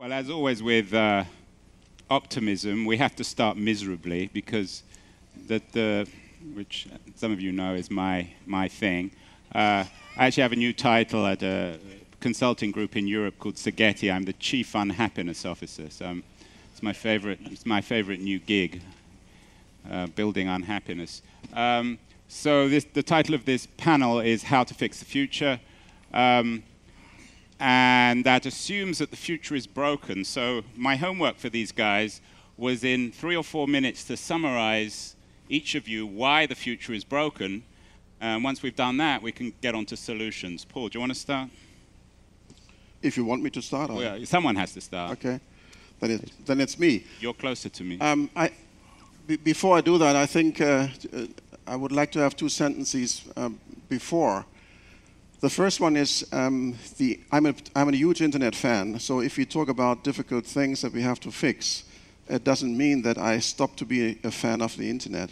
Well, as always with optimism, we have to start miserably because which some of you know is my thing. I actually have a new title at a consulting group in Europe called Sageti. I'm the Chief Unhappiness Officer. So it's my favorite new gig, building unhappiness. So the title of this panel is How to Fix the Future. And that assumes that the future is broken. So my homework for these guys was in 3 or 4 minutes to summarize each of you why the future is broken. And once we've done that, we can get on to solutions. Paul, do you want to start? If you want me to start? Well, yeah, someone has to start. Okay. Then it's me. You're closer to me. Before I do that, I think I would like to have 2 sentences before. The first one is, I'm a huge internet fan, so if we talk about difficult things that we have to fix, it doesn't mean that I stop to be a fan of the internet.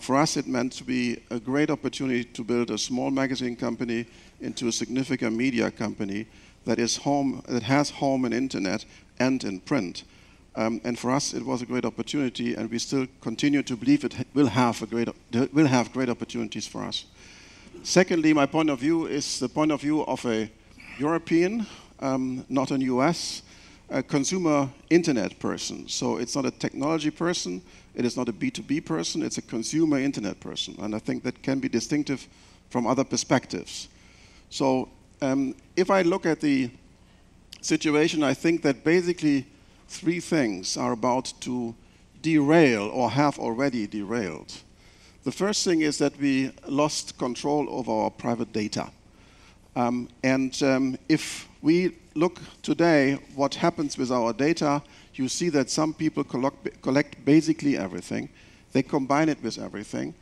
For us, it meant to be a great opportunity to build a small magazine company into a significant media company that has home in internet and in print. And for us, it was a great opportunity, and we still continue to believe it will have great opportunities for us. Secondly, my point of view is the point of view of a European, not an US, consumer internet person. So it's not a technology person, it is not a B2B person, it's a consumer internet person. And I think that can be distinctive from other perspectives. So if I look at the situation, I think that basically 3 things are about to derail or have already derailed. The first thing is that we lost control over our private data. If we look today what happens with our data, you see that some people collect basically everything. They combine it with everything.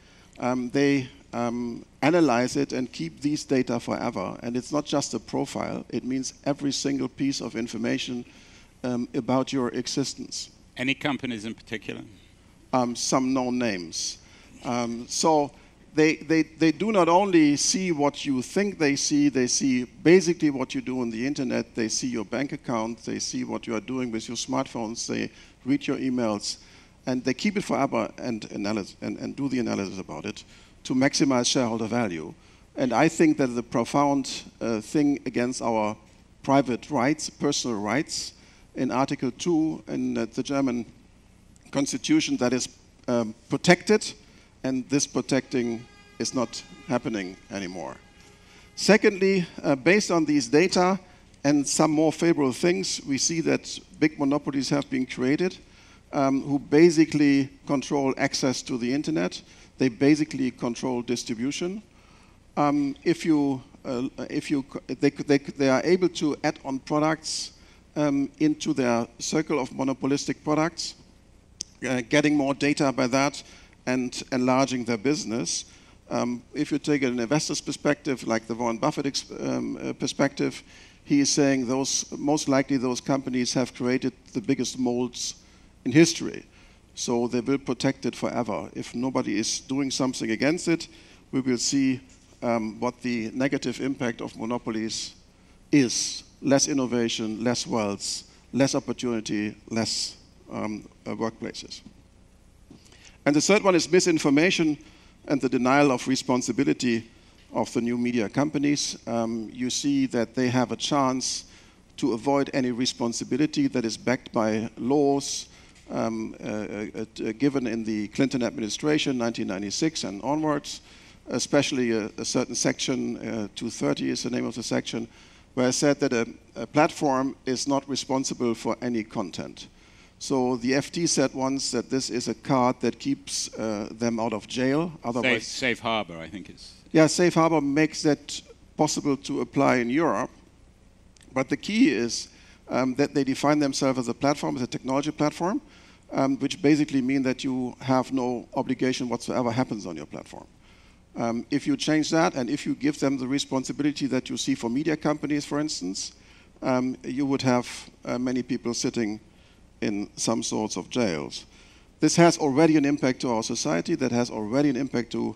They analyze it and keep these data forever. And it's not just a profile. It means every single piece of information about your existence. Any companies in particular? Some known names. So they do not only see what you think they see basically what you do on the internet, they see your bank account, they see what you are doing with your smartphones, they read your emails, and they keep it forever and do the analysis about it to maximize shareholder value. And I think that the profound thing against our private rights, personal rights, in Article 2 in the German Constitution that is protected, and this protecting is not happening anymore. Secondly, based on these data and some more favorable things, we see that big monopolies have been created who basically control access to the internet. They basically control distribution. They are able to add on products into their circle of monopolistic products, getting more data by that, and enlarging their business. If you take an investor's perspective, like the Warren Buffett perspective, he is saying most likely those companies have created the biggest molds in history. So they will protect it forever. If nobody is doing something against it, we will see what the negative impact of monopolies is. Less innovation, less wealth, less opportunity, less workplaces. And the third one is misinformation and the denial of responsibility of the new media companies. You see that they have a chance to avoid any responsibility that is backed by laws given in the Clinton administration, 1996 and onwards, especially a certain section, 230 is the name of the section, where it said that a platform is not responsible for any content. So the FT said once that this is a card that keeps them out of jail. Otherwise, safe harbor, I think it's. Yeah, safe harbor makes that possible to apply in Europe. But the key is that they define themselves as a platform, as a technology platform, which basically means that you have no obligation whatsoever happens on your platform. If you change that, and if you give them the responsibility that you see for media companies, for instance, you would have many people sitting in some sorts of jails. This has already an impact to our society, that has already an impact to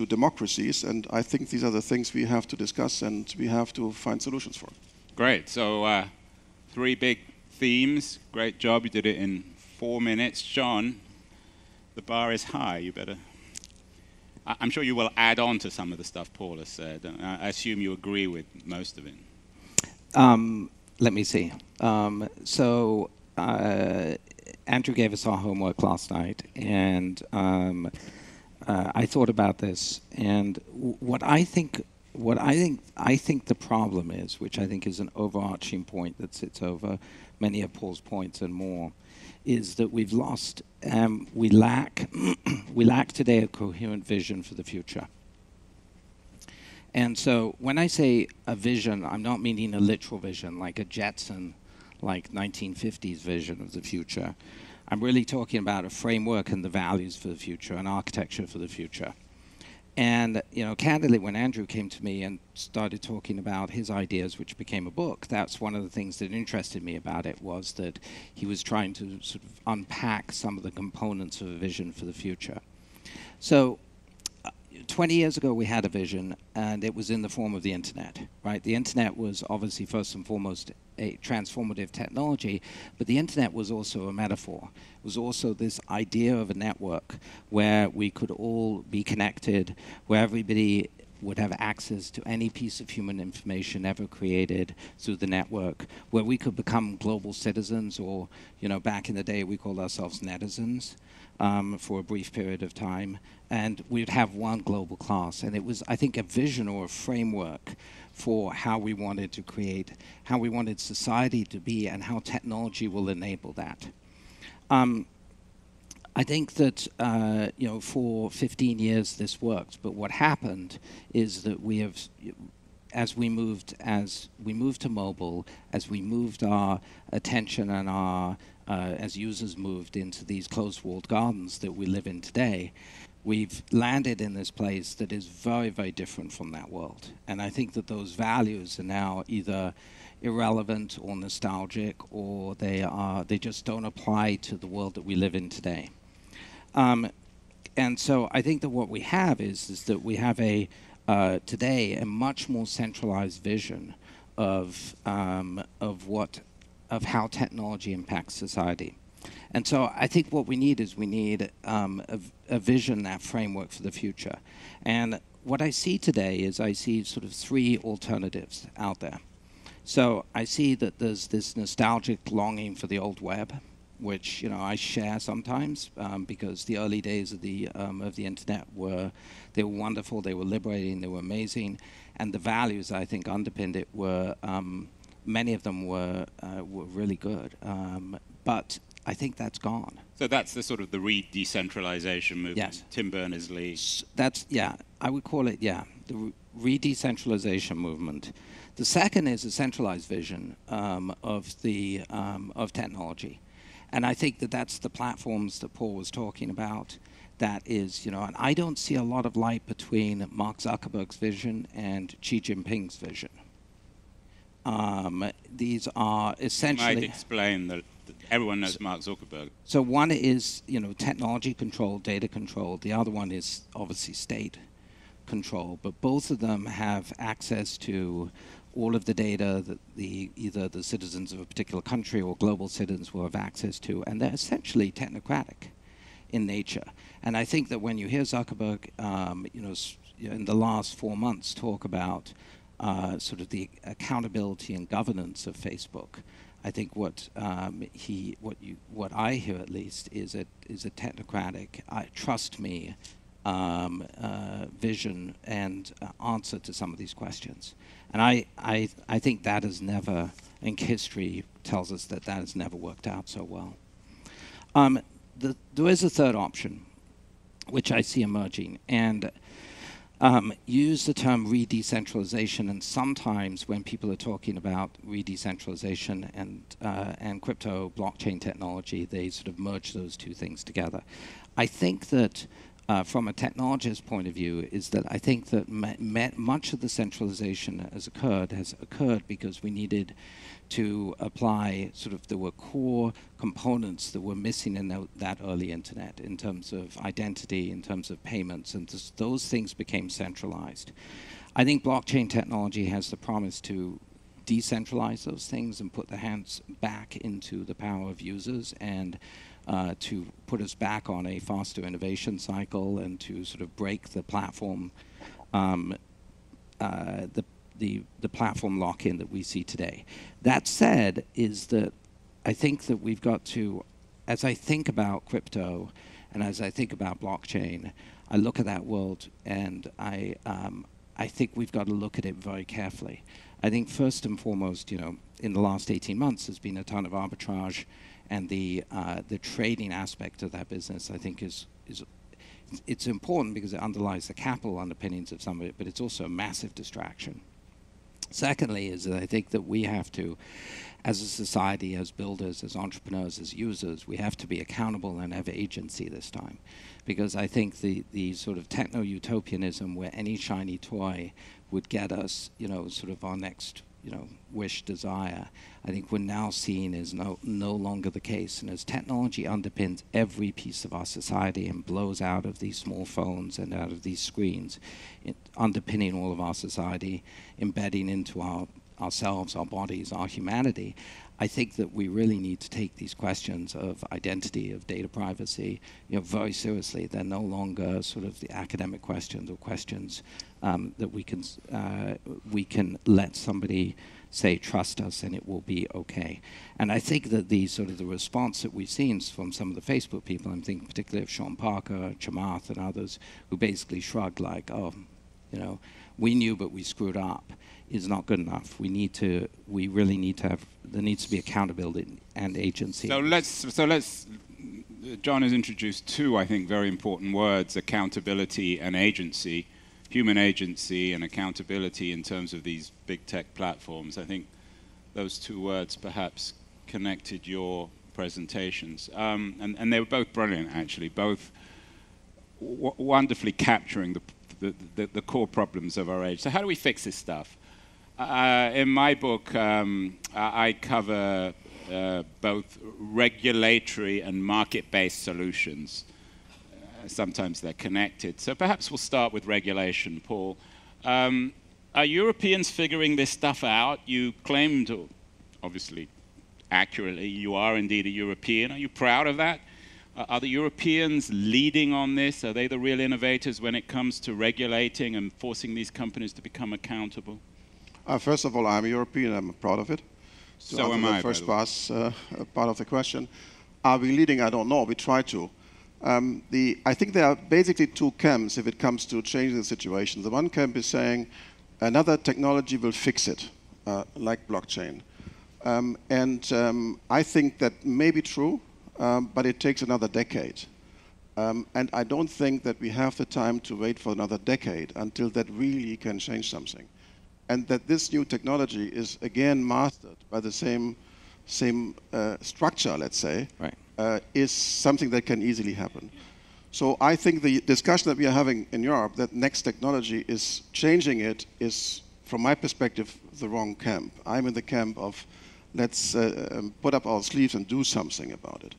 democracies, and I think these are the things we have to discuss and we have to find solutions for. Great. So 3 big themes. Great job. You did it in 4 minutes. John, the bar is high. You better... I'm sure you will add on to some of the stuff Paul has said. I assume you agree with most of it. Let me see. Andrew gave us our homework last night, and I thought about this. And what I think the problem is, which I think is an overarching point that sits over many of Paul's points and more, is that we've lost, we lack today a coherent vision for the future. And so when I say a vision, I'm not meaning a literal vision, like a Jetson, like 1950s vision of the future. I'm really talking about a framework and the values for the future, an architecture for the future. And, candidly, when Andrew came to me and started talking about his ideas, which became a book, that's one of the things that interested me about it, was that he was trying to sort of unpack some of the components of a vision for the future. So 20 years ago, we had a vision, and it was in the form of the internet, right? The internet was obviously first and foremost a transformative technology, but the internet was also a metaphor. It was also this idea of a network where we could all be connected, where everybody would have access to any piece of human information ever created through the network, where we could become global citizens, or, back in the day, we called ourselves netizens. For a brief period of time, and we'd have one global class. And it was, I think, a vision or a framework for how we wanted to create, how we wanted society to be, and how technology will enable that. I think that, for 15 years this worked, but what happened is that we have, as we moved to mobile, as we moved our attention and our as users moved into these closed-walled gardens that we live in today, we've landed in this place that is very, very different from that world. And I think that those values are now either irrelevant or nostalgic, or they just don't apply to the world that we live in today. And so I think that what we have is that we have today a much more centralized vision of how technology impacts society. And so I think what we need is a vision, that framework for the future. And what I see today is I see sort of 3 alternatives out there. So I see that there's this nostalgic longing for the old web, which I share sometimes, because the early days of the internet were wonderful, they were liberating, they were amazing, and the values I think underpinned it were many of them were really good, but I think that's gone. So that's the sort of the re-decentralization movement. Yes. Tim Berners-Lee. That's, I would call it, the re-decentralization movement. The second is a centralized vision of technology. And I think that that's the platforms that Paul was talking about. That is, and I don't see a lot of light between Mark Zuckerberg's vision and Xi Jinping's vision. These are essentially... You might explain that everyone knows Mark Zuckerberg. So one is, technology control, data control. The other one is obviously state control. But both of them have access to all of the data that either the citizens of a particular country or global citizens will have access to. And they're essentially technocratic in nature. And I think that when you hear Zuckerberg, in the last 4 months talk about sort of the accountability and governance of Facebook, I think what I hear at least is a technocratic, trust me, vision and answer to some of these questions. And I think that has never, I think history tells us that has never worked out so well. There is a third option, which I see emerging, and use the term re-decentralization, and sometimes when people are talking about re-decentralization and crypto blockchain technology, they sort of merge those two things together. I think that from a technologist point of view is that I think that much of the centralization has occurred because we needed to apply there were core components that were missing in that early internet in terms of identity, in terms of payments, and those things became centralized. I think blockchain technology has the promise to decentralize those things and put the hands back into the power of users, and to put us back on a faster innovation cycle, and to sort of break the platform, the platform lock-in that we see today. That said, is that I think that we've got to, as I think about crypto and as I think about blockchain, I look at that world and I think we've got to look at it very carefully. I think first and foremost, in the last 18 months, there's been a ton of arbitrage, and the trading aspect of that business, I think, it's important because it underlies the capital underpinnings of some of it, but it's also a massive distraction. Secondly, is that I think that we have to, as a society, as builders, as entrepreneurs, as users, we have to be accountable and have agency this time. Because I think the sort of techno-utopianism where any shiny toy would get us, sort of our next, wish, desire, I think we're now seeing is no longer the case. And as technology underpins every piece of our society and blows out of these small phones and out of these screens, underpinning all of our society, embedding into ourselves, our bodies, our humanity, I think that we really need to take these questions of identity, of data privacy, very seriously. They're no longer sort of the academic questions or questions that we can let somebody say, trust us and it will be okay. And I think that the response that we've seen from some of the Facebook people, I'm thinking particularly of Sean Parker, Chamath, and others, who basically shrugged like, we knew but we screwed up, is not good enough. We really need to have, there needs to be accountability and agency. So let's John has introduced two, I think, very important words: accountability and agency, human agency and accountability in terms of these big tech platforms. I think those two words perhaps connected your presentations. And they were both brilliant, actually, both wonderfully capturing the core problems of our age. So how do we fix this stuff? In my book, I cover both regulatory and market-based solutions. Sometimes they're connected. So perhaps we'll start with regulation, Paul. Are Europeans figuring this stuff out? You claimed, obviously accurately, you are indeed a European. Are you proud of that? Are the Europeans leading on this? Are they the real innovators when it comes to regulating and forcing these companies to become accountable? First of all, I'm a European. I'm proud of it. So am I. The first part of the question. Are we leading? I don't know. We try to. I think there are basically two camps if it comes to changing the situation. The one camp is saying another technology will fix it, like blockchain. I think that may be true, but it takes another decade. And I don't think that we have the time to wait for another decade until that really can change something. And that this new technology is again mastered by the same structure, let's say, right. Is something that can easily happen. So I think the discussion that we are having in Europe, that next technology is changing it, is, from my perspective, the wrong camp. I'm in the camp of let's put up our sleeves and do something about it.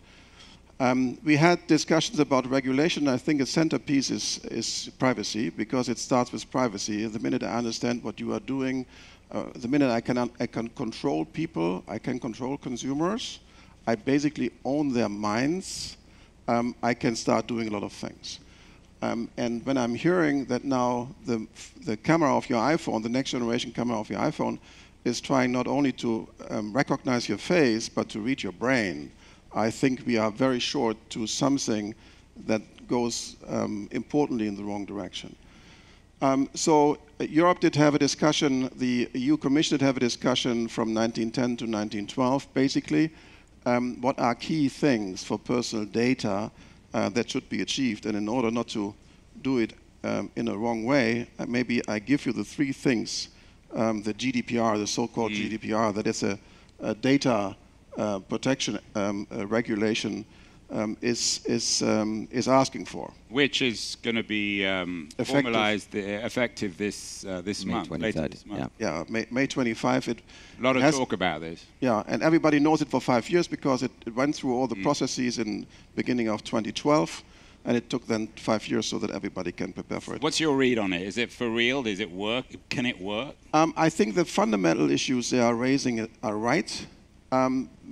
We had discussions about regulation. I think a centerpiece is privacy, because it starts with privacy. The minute I understand what you are doing, the minute I can control people, I can control consumers, I basically own their minds, I can start doing a lot of things. And when I'm hearing that now the camera of your iPhone, the next generation camera of your iPhone, is trying not only to recognize your face, but to read your brain, I think we are very short to something that goes importantly in the wrong direction. So Europe did have a discussion, the EU Commission did have a discussion from 1910 to 1912, basically. What are key things for personal data that should be achieved? And in order not to do it in a wrong way, maybe I give you the three things, the GDPR, the so-called GDPR, that is a data protection regulation is asking for. Which is going to be formalized, effective this month, later this month. Yeah, May 25. A lot of talk about this. Yeah, and everybody knows it for 5 years because it went through all the processes in beginning of 2012. and it took then 5 years so that everybody can prepare for it. What's your read on it? Is it for real? Does it work? Can it work? I think the fundamental issues they are raising are right.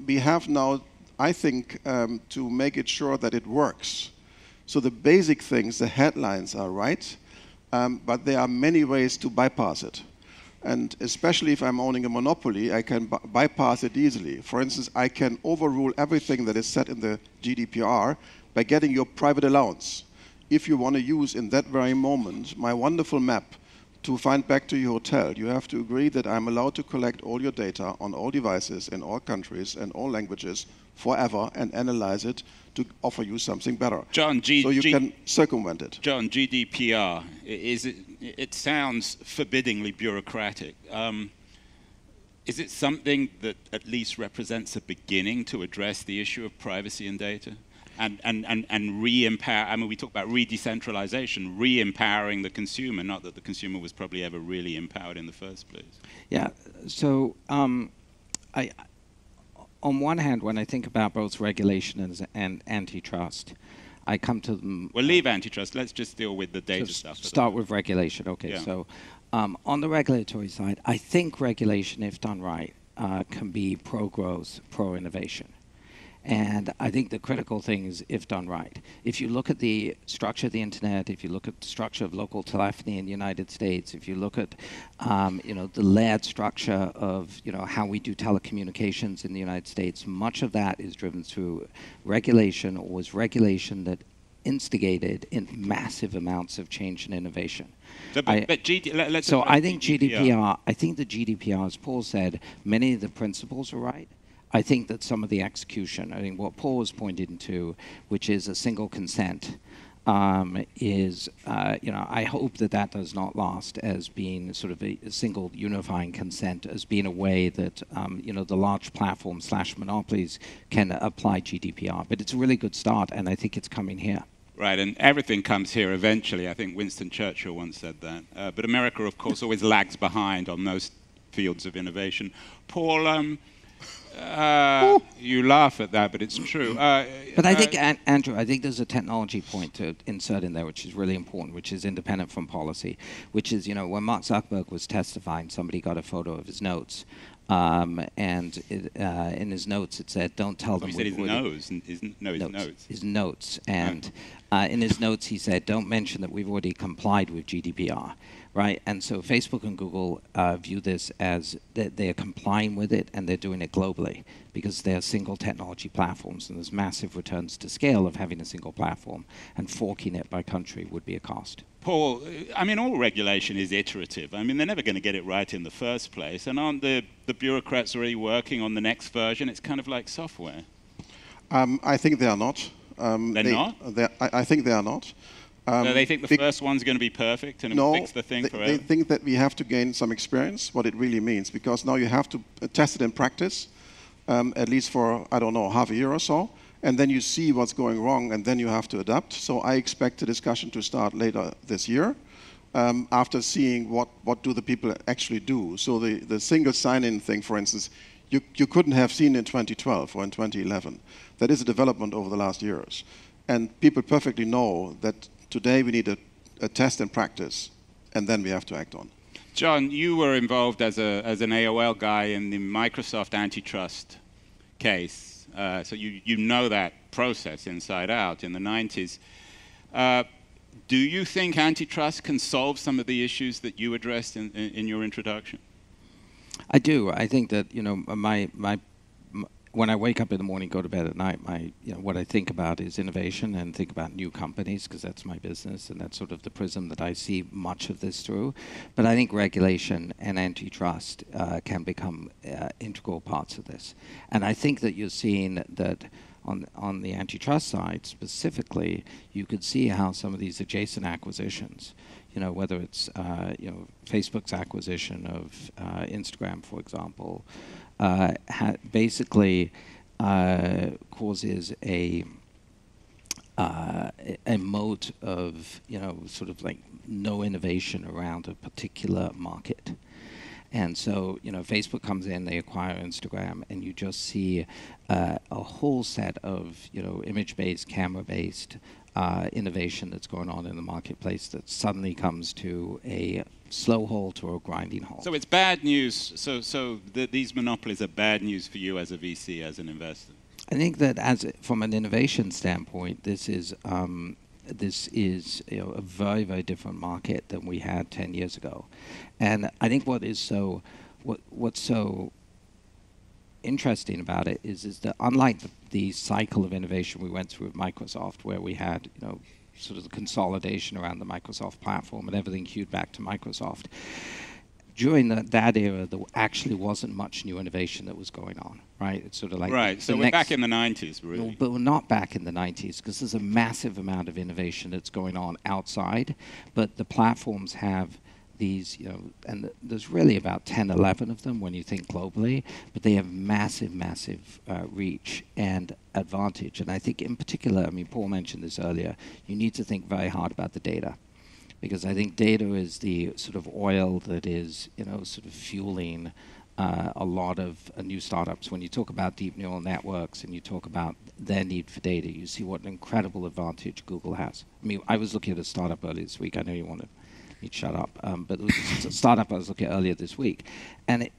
We have now, I think, to make it sure that it works. So the basic things, the headlines are right, but there are many ways to bypass it. And especially if I'm owning a monopoly, I can bypass it easily. For instance, I can overrule everything that is set in the GDPR by getting your private allowance. If you want to use in that very moment my wonderful map to find back to your hotel, you have to agree that I'm allowed to collect all your data on all devices in all countries and all languages forever and analyze it to offer you something better. John, so you can circumvent it. John, GDPR, it sounds forbiddingly bureaucratic. Is it something that at least represents a beginning to address the issue of privacy and data? And re-empower, I mean, we talk about re-decentralization, re-empowering the consumer, not that the consumer was probably ever really empowered in the first place. Yeah, so on one hand, when I think about both regulation and antitrust, I come to them... Well, leave antitrust. Let's just deal with the data stuff. Start with regulation. Okay, yeah. So on the regulatory side, I think regulation, if done right, can be pro-growth, pro-innovation. And I think the critical thing is if done right. If you look at the structure of the internet, if you look at the structure of local telephony in the United States, if you look at the layered structure of how we do telecommunications in the United States, much of that is driven through regulation, or was regulation that instigated in massive amounts of change and innovation. So I think GDPR, I think the GDPR, as Paul said, many of the principles are right. I think that some of the execution, I think what Paul was pointing to, which is a single consent, I hope that does not last as being sort of a single unifying consent, as being a way that, the large platforms / monopolies can apply GDPR. But it's a really good start, and I think it's coming here. Right, and everything comes here eventually. I think Winston Churchill once said that. But America, of course, always lags behind on most fields of innovation. Paul, you laugh at that, but it's true. But I think, Andrew, I think there's a technology point to insert in there, which is really important, which is independent from policy, which is, when Mark Zuckerberg was testifying, somebody got a photo of his notes. In his notes it said, "Don't tell them." He said his nose. His notes. His notes, and in his notes he said, "Don't mention that we've already complied with GDPR." Right, and so Facebook and Google view this as that they're complying with it, and they're doing it globally because they're single technology platforms, and there's massive returns to scale of having a single platform, and forking it by country would be a cost. Paul, I mean, all regulation is iterative. I mean, they're never going to get it right in the first place. And aren't the bureaucrats already working on the next version? It's kind of like software. I think they are not. They're not? I think they are not. So they think the first one's going to be perfect and it'll fix the thing forever? They think that we have to gain some experience, what it really means, because now you have to test it in practice, at least for, I don't know, half a year or so. And then you see what's going wrong, and then you have to adapt. So I expect the discussion to start later this year, after seeing what do the people actually do. So the single sign-in thing, for instance, you couldn't have seen in 2012 or in 2011. That is a development over the last years. And people perfectly know that today we need a test and practice, and then we have to act on. John, you were involved as an AOL guy in the Microsoft antitrust case. So you know that process inside out in the 90s. Do you think antitrust can solve some of the issues that you addressed in your introduction? I do. I think that when I wake up in the morning, go to bed at night, what I think about is innovation and think about new companies, because that's my business, and that's sort of the prism that I see much of this through. But I think regulation and antitrust can become integral parts of this. And I think that you're seeing that on the antitrust side specifically, you could see how some of these adjacent acquisitions, whether it's Facebook's acquisition of Instagram, for example, basically causes a moat of sort of like no innovation around a particular market. And so, Facebook comes in, they acquire Instagram, and you just see a whole set of, image-based, camera-based innovation that's going on in the marketplace that suddenly comes to a slow halt or a grinding halt. So it's bad news. So these monopolies are bad news for you as a VC, as an investor. I think that from an innovation standpoint, this is a very, very different market than we had 10 years ago. And I think what's so interesting about it is that unlike the cycle of innovation we went through with Microsoft, where we had sort of the consolidation around the Microsoft platform and everything queued back to Microsoft, during that era, there actually wasn't much new innovation that was going on, right? It's sort of like right. So we're back in the 90s, really. No, but we're not back in the 90s because there's a massive amount of innovation that's going on outside. But the platforms have these, and there's really about 10, 11 of them when you think globally. But they have massive, massive reach and advantage. And I think, in particular, Paul mentioned this earlier. You need to think very hard about the data. Because I think data is the sort of oil that is, sort of fueling a lot of new startups. When you talk about deep neural networks and you talk about their need for data, you see what an incredible advantage Google has. I was looking at a startup earlier this week. I know you wanted me to shut up, but it was a startup I was looking at earlier this week, and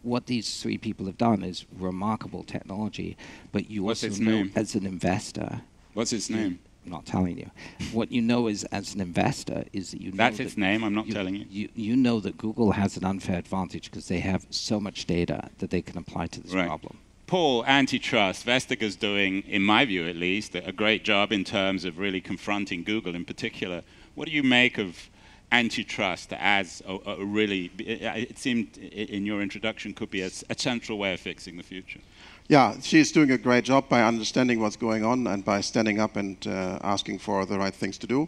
what these three people have done is remarkable technology. But you also know, as an investor, what's its name? I'm not telling you. What you know is, as an investor, is that you know that's its name. I'm not telling you. You know that Google has an unfair advantage because they have so much data that they can apply to this problem. Paul, antitrust. Vestager's doing, in my view at least, a great job in terms of really confronting Google in particular. What do you make of antitrust as a really, it seemed in your introduction, could be a central way of fixing the future? Yeah, she's doing a great job by understanding what's going on and by standing up and asking for the right things to do.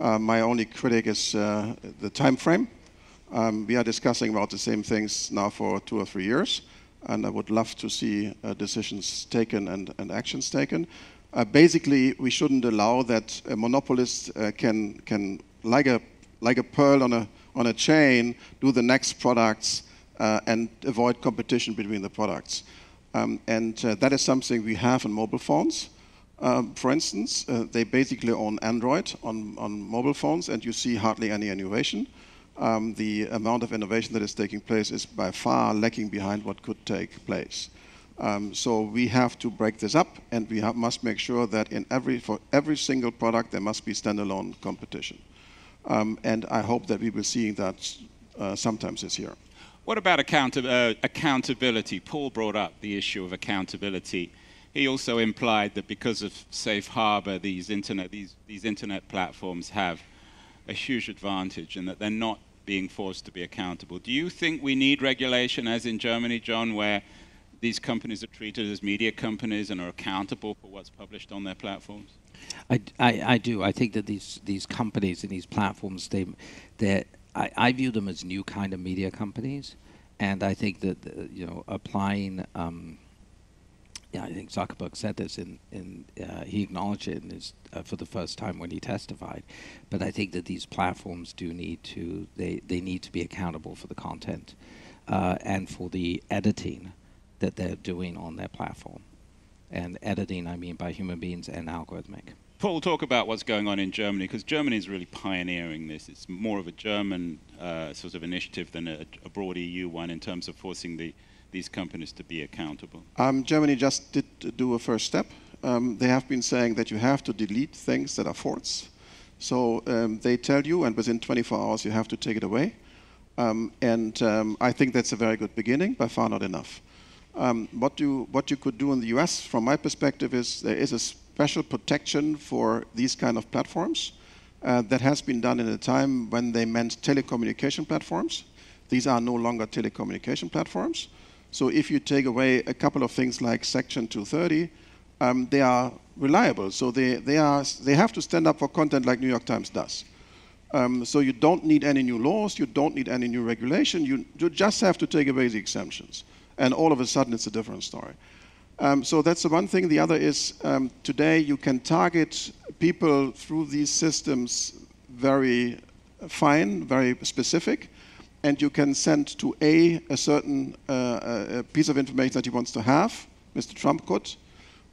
My only critic is the time frame. We are discussing about the same things now for 2 or 3 years, and I would love to see decisions taken and actions taken. Basically, we shouldn't allow that a monopolist can like a pearl on a chain, do the next products and avoid competition between the products. That is something we have in mobile phones. For instance, they basically own Android on mobile phones, and you see hardly any innovation. The amount of innovation that is taking place is by far lagging behind what could take place. So we have to break this up, and we must make sure that for every single product there must be standalone competition. And I hope that we will see that sometimes this year. What about accountability? Paul brought up the issue of accountability. He also implied that because of safe harbor, these internet platforms have a huge advantage and that they're not being forced to be accountable. Do you think we need regulation, as in Germany, John, where these companies are treated as media companies and are accountable for what's published on their platforms? I do. I think that these companies and these platforms, I view them as new kind of media companies, and I think that applying. I think Zuckerberg said this he acknowledged it for the first time when he testified. But I think that these platforms do need to they need to be accountable for the content and for the editing that they're doing on their platform. And editing, I mean by human beings and algorithmic. Paul, talk about what's going on in Germany, because Germany is really pioneering this. It's more of a German sort of initiative than a broad EU one in terms of forcing these companies to be accountable. Germany just did do a first step. They have been saying that you have to delete things that are forts. So they tell you, and within 24 hours you have to take it away. I think that's a very good beginning, by far not enough. What you could do in the US, from my perspective, is there is a special protection for these kind of platforms that has been done in a time when they meant telecommunication platforms. These are no longer telecommunication platforms. So if you take away a couple of things like Section 230, they are reliable. So they have to stand up for content like New York Times does. So you don't need any new laws, you don't need any new regulation, you just have to take away the exemptions. And all of a sudden it's a different story. So that's the one thing. The other is today you can target people through these systems very fine, very specific, and you can send to a certain piece of information that he wants to have, Mr. Trump could,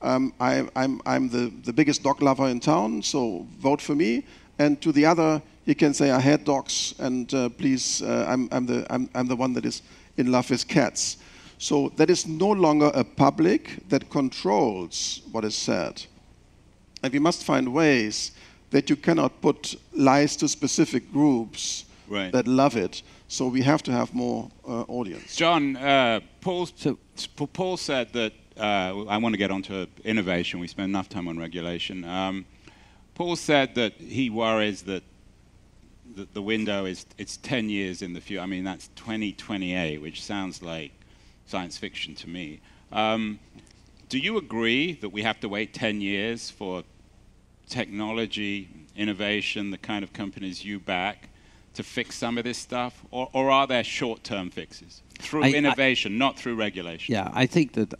I'm the biggest dog lover in town, so vote for me. And to the other, he can say, I hate dogs, and please, I'm the one that is in love with cats. So that is no longer a public that controls what is said. And we must find ways that you cannot put lies to specific groups that love it. So we have to have more audience. John, Paul said that, I want to get onto innovation. We spend enough time on regulation. Paul said that he worries that the window it's 10 years in the future. I mean, that's 2028, which sounds like science fiction to me. Do you agree that we have to wait 10 years for technology, innovation, the kind of companies you back, to fix some of this stuff? Or are there short-term fixes through innovation, not through regulation? Yeah, I think that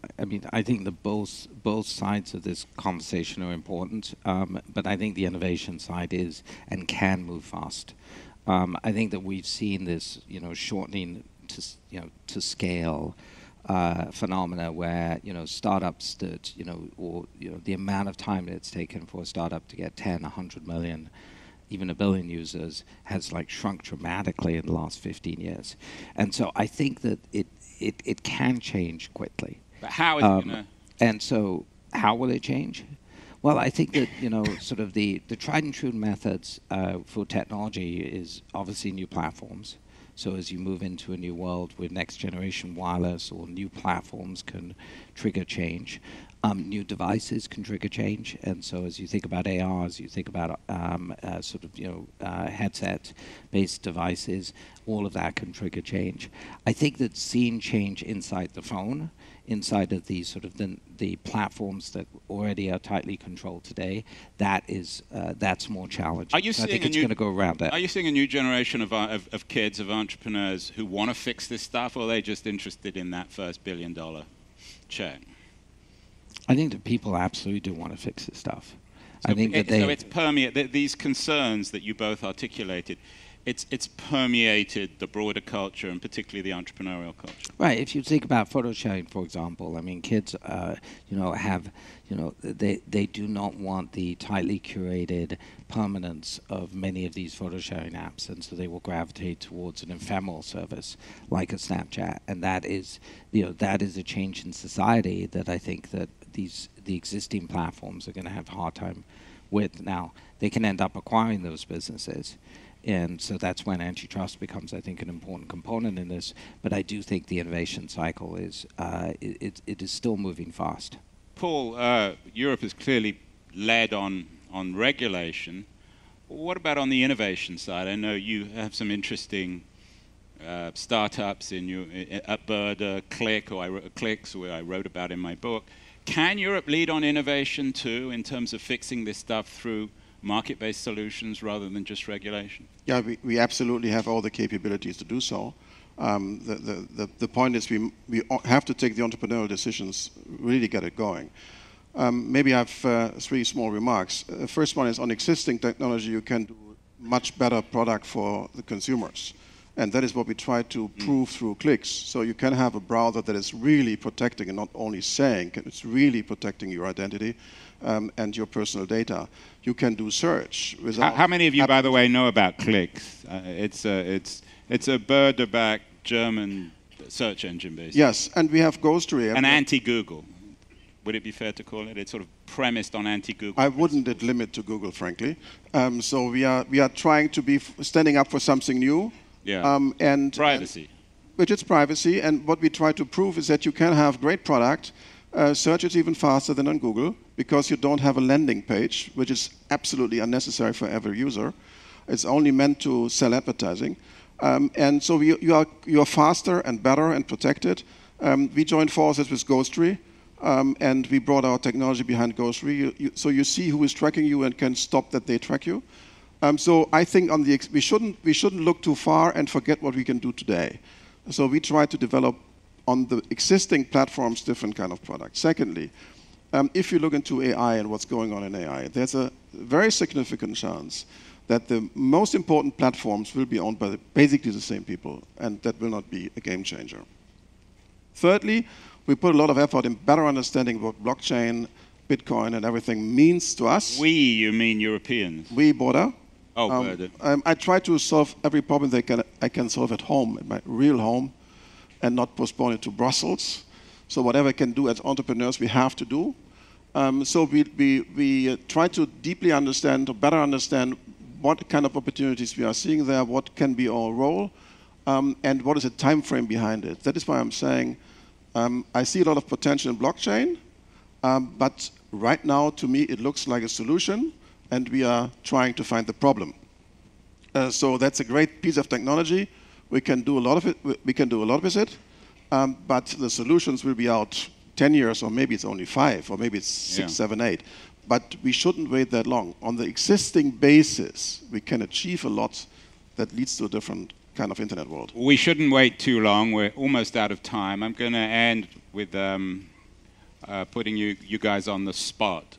both sides of this conversation are important, but I think the innovation side is and can move fast. I think that we've seen this, shortening to scale phenomena where startups that the amount of time that it's taken for a startup to get 10, 100 million, even 1 billion users has shrunk dramatically in the last 15 years. And so I think that it can change quickly. But how is it going to? And so how will it change? Well, I think that sort of the tried and true methods for technology is obviously new platforms. So as you move into a new world with next generation wireless, or new platforms can trigger change. New devices can trigger change, and so as you think about AR, as you think about headset-based devices, all of that can trigger change. I think that seeing change inside the phone, inside of the the platforms that already are tightly controlled today, that's more challenging. Are you seeing I think it's going to go around that. Are you seeing a new generation of kids, of entrepreneurs who want to fix this stuff, or are they just interested in that first $1 billion check? I think that people absolutely do want to fix this stuff. So it's permeated these concerns that you both articulated. It's permeated the broader culture, and particularly the entrepreneurial culture. Right. If you think about photo sharing, for example, I mean, kids, they do not want the tightly curated permanence of many of these photo sharing apps, and so they will gravitate towards an ephemeral service like a Snapchat, and that is a change in society that I think that the existing platforms are going to have a hard time with. Now, they can end up acquiring those businesses. And so that's when antitrust becomes, I think, an important component in this. But I do think the innovation cycle is it is still moving fast. Paul, Europe has clearly led on regulation. What about on the innovation side? I know you have some interesting startups at Bird, Clicks, where I wrote about in my book. Can Europe lead on innovation too, in terms of fixing this stuff through market-based solutions rather than just regulation? Yeah, we absolutely have all the capabilities to do so. The point is we have to take the entrepreneurial decisions, really get it going. Maybe I have 3 small remarks. The first one is on existing technology, you can do much better product for the consumers. And that is what we try to prove through Clicks. So you can have a browser that is really protecting and not only saying, it's really protecting your identity and your personal data. You can do search. How many of you, by the way, know about Clicks? It's a Bird-backed German search engine, basically. Yes, and we have Ghostery. And anti-Google. Would it be fair to call it? It's sort of premised on anti-Google. I wouldn't limit to Google, frankly. So we are trying to be standing up for something new. Yeah. And privacy. Which is privacy, and what we try to prove is that you can have great product. Search is even faster than on Google because you don't have a landing page, which is absolutely unnecessary for every user. It's only meant to sell advertising, and so you are faster and better and protected. We joined forces with Ghostery, and we brought our technology behind Ghostery. So you see who is tracking you and can stop that they track you. So I think we shouldn't look too far and forget what we can do today. So we try to develop on the existing platforms different kind of products. Secondly, if you look into AI and what's going on in AI, there's a very significant chance that the most important platforms will be owned by basically the same people, and that will not be a game changer. Thirdly, we put a lot of effort in better understanding what blockchain Bitcoin and everything means to us. We, you mean Europeans? We, Border. Oh, Border. I try to solve every problem I can solve at home, at my real home, and not postpone it to Brussels. So whatever I can do as entrepreneurs, we have to do. So we try to deeply understand, or better understand, what kind of opportunities we are seeing there, what can be our role, and what is the time frame behind it. That is why I'm saying I see a lot of potential in blockchain, but right now, to me, it looks like a solution, and we are trying to find the problem. So that's a great piece of technology. We can do a lot of it. We can do a lot with it, but the solutions will be out 10 years, or maybe it's only 5, or maybe it's 6, 7, 8. But we shouldn't wait that long. On the existing basis, we can achieve a lot that leads to a different kind of internet world. We shouldn't wait too long. We're almost out of time. I'm going to end with putting you guys on the spot.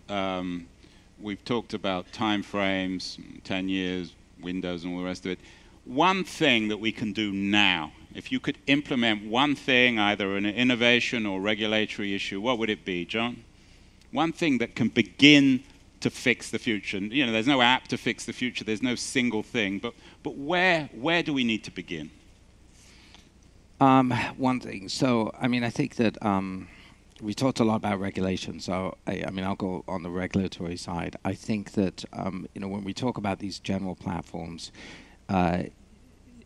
We've talked about time frames, 10 years, Windows, and all the rest of it. One thing that we can do now, if you could implement one thing, either an innovation or regulatory issue, what would it be, John? One thing that can begin to fix the future. You know, there's no app to fix the future. There's no single thing. But where do we need to begin? One thing. So, I mean, I think that we talked a lot about regulation. So, I mean, I'll go on the regulatory side. I think that, you know, when we talk about these general platforms,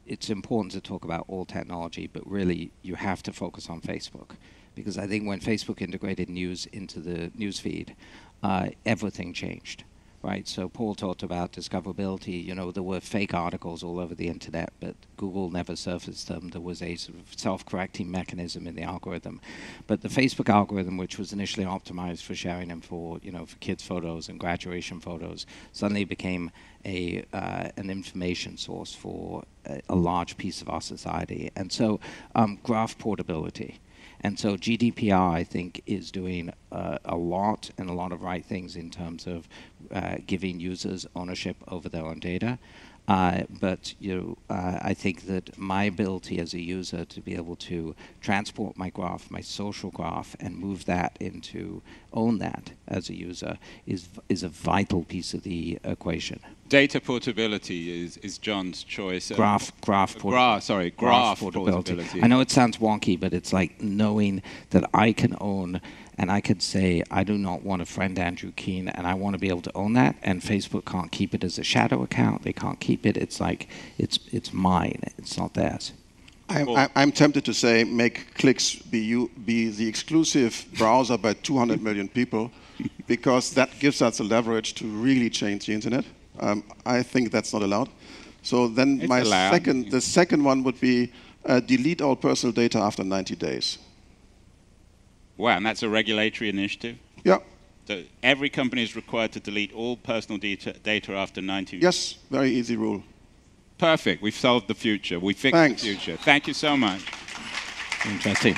it's important to talk about all technology, but really you have to focus on Facebook. Because I think when Facebook integrated news into the news feed, everything changed, right? So Paul talked about discoverability. You know, there were fake articles all over the internet, but Google never surfaced them. There was a sort of self-correcting mechanism in the algorithm. But the Facebook algorithm, which was initially optimized for sharing them for, you know, for kids' photos and graduation photos, suddenly became an information source for a large piece of our society. And so graph portability. And so GDPR, I think, is doing a lot and a lot of right things in terms of giving users ownership over their own data. But I think that my ability as a user to be able to transport my graph, my social graph, and move that into own that as a user is a vital piece of the equation. Data portability is John's choice. Graph portability. I know it sounds wonky, but it's like knowing that I can own, and I could say, I do not want to friend Andrew Keen, and I want to be able to own that, and Facebook can't keep it as a shadow account. They can't keep it. It's like, it's mine. It's not theirs. I'm tempted to say, make clicks be the exclusive browser by 200 million people, because that gives us a leverage to really change the internet. I think that's not allowed. So then the second one would be delete all personal data after 90 days. Wow, and that's a regulatory initiative? Yeah. So every company is required to delete all personal data after 90 days? Yes, very easy rule. Perfect. We've solved the future. We fixed the future. Thank you so much. Interesting.